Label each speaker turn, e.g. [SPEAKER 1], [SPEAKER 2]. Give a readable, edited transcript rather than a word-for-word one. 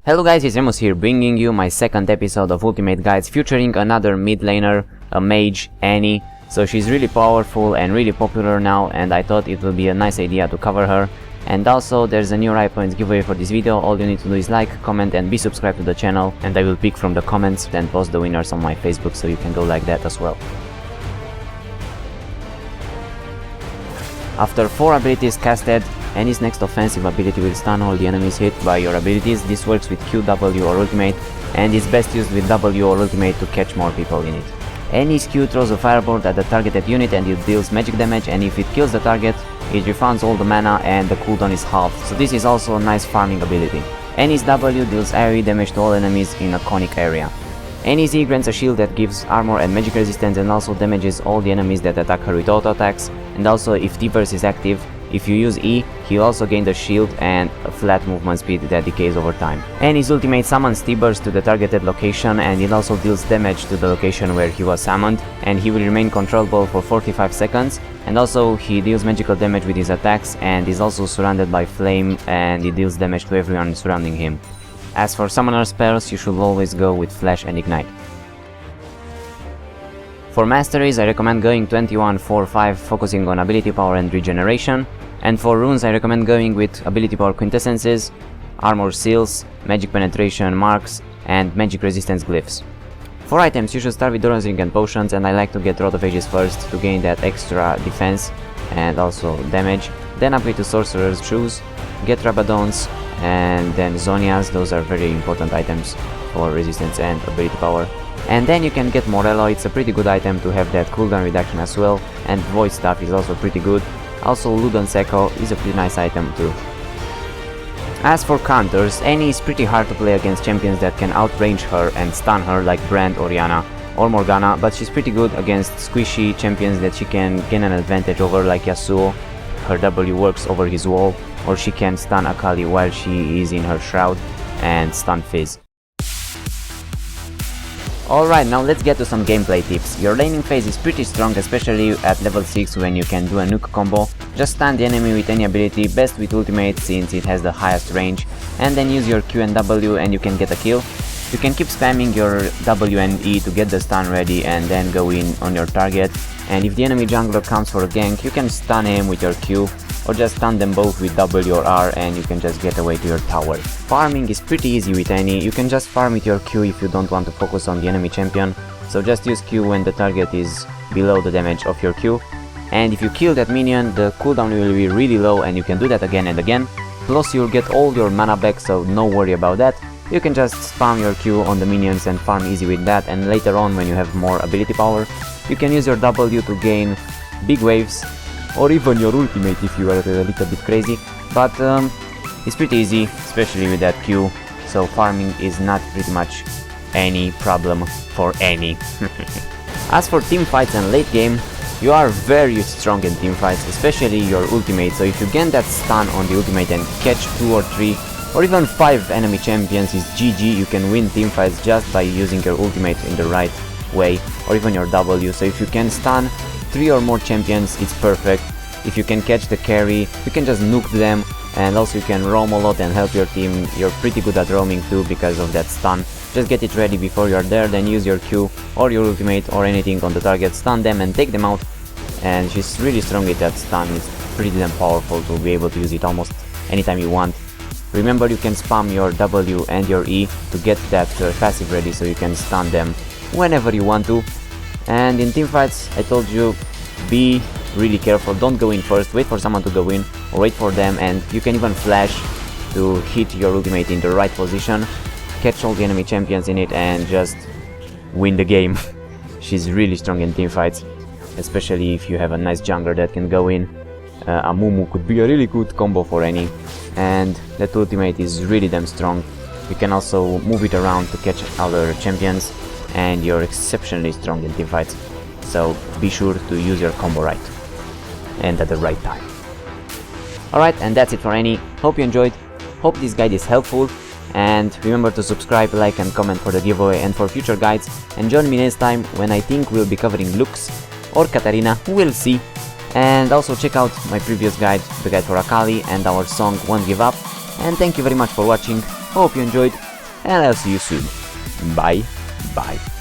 [SPEAKER 1] Hello guys, it's Remus here, bringing you my second episode of Ultimate Guides featuring another mid laner, a mage, Annie. So she's really powerful and really popular now, and I thought it would be a nice idea to cover her. And also there's a new Riot Points giveaway for this video. All you need to do is like, comment and be subscribed to the channel, and I will pick from the comments and post the winners on my Facebook, so you can go like that as well. After 4 abilities casted, Annie's next offensive ability will stun all the enemies hit by your abilities. This works with Q, W or ultimate, and is best used with W or ultimate to catch more people in it. Annie's Q throws a firebolt at the targeted unit and it deals magic damage, and if it kills the target, it refunds all the mana and the cooldown is halved, so this is also a nice farming ability. Annie's W deals AoE damage to all enemies in a conic area. Annie's E grants a shield that gives armor and magic resistance and also damages all the enemies that attack her with auto attacks, and also if T-Burst is active, if you use E, he'll also gain the shield and a flat movement speed that decays over time. Annie's ultimate summons T-Burst to the targeted location, and it also deals damage to the location where he was summoned, and he will remain controllable for 45 seconds, and also he deals magical damage with his attacks and is also surrounded by flame, and he deals damage to everyone surrounding him. As for summoner spells, you should always go with Flash and Ignite. For Masteries, I recommend going 21-4-5, focusing on ability power and regeneration, and for runes I recommend going with ability power quintessences, armor seals, magic penetration marks, and magic resistance glyphs. For items, you should start with Doran's Ring and potions, and I like to get Rod of Ages first to gain that extra defense and also damage, then upgrade to Sorcerer's Shoes, get Rabadons, and then Zonias. Those are very important items for resistance and ability power. And then you can get Morello. It's a pretty good item to have that cooldown reduction as well, and Void Staff is also pretty good. Also Ludon's Echo is a pretty nice item too. As for counters, Annie is pretty hard to play against champions that can outrange her and stun her like Brand, Orianna or Morgana, but she's pretty good against squishy champions that she can gain an advantage over, like Yasuo. Her W works over his wall, or she can stun Akali while she is in her shroud and stun Fizz. Alright, now let's get to some gameplay tips. Your laning phase is pretty strong, especially at level 6 when you can do a nuke combo. Just stun the enemy with any ability, best with ultimate since it has the highest range, and then use your Q and W and you can get a kill. You can keep spamming your W and E to get the stun ready and then go in on your target, and if the enemy jungler comes for a gank, you can stun him with your Q, or just stun them both with W or R and you can just get away to your tower. Farming is pretty easy with Annie. You can just farm with your Q if you don't want to focus on the enemy champion, so just use Q when the target is below the damage of your Q. And if you kill that minion, the cooldown will be really low and you can do that again and again. Plus you'll get all your mana back, so no worry about that. You can just spam your Q on the minions and farm easy with that, and later on when you have more ability power, you can use your W to gain big waves, or even your ultimate if you are a little bit crazy, but it's pretty easy, especially with that Q, so farming is not pretty much any problem for Annie. As for teamfights and late game, you are very strong in teamfights, especially your ultimate, so if you gain that stun on the ultimate and catch 2 or 3 or even 5 enemy champions, is GG. You can win teamfights just by using your ultimate in the right way, or even your W, so if you can stun 3 or more champions, it's perfect. If you can catch the carry, you can just nuke them, and also you can roam a lot and help your team. You're pretty good at roaming too because of that stun. Just get it ready before you're there, then use your Q or your ultimate or anything on the target, stun them and take them out. And she's really strong with that stun. It's pretty damn powerful to be able to use it almost anytime you want. Remember, you can spam your W and your E to get that passive ready, so you can stun them whenever you want to. And in teamfights, I told you, be really careful, don't go in first, wait for someone to go in, or wait for them, and you can even flash to hit your ultimate in the right position, catch all the enemy champions in it, and just win the game. She's really strong in teamfights, especially if you have a nice jungler that can go in. A Mumu could be a really good combo for Annie, and that ultimate is really damn strong. You can also move it around to catch other champions, and you're exceptionally strong in teamfights, so be sure to use your combo right and at the right time. Alright, and that's it for Annie. Hope you enjoyed, hope this guide is helpful, and remember to subscribe, like and comment for the giveaway and for future guides, and join me next time when I think we'll be covering Lux or Katarina, we'll see. And also check out my previous guide, the guide for Akali and our song Won't Give Up. And thank you very much for watching, hope you enjoyed, and I'll see you soon. Bye bye.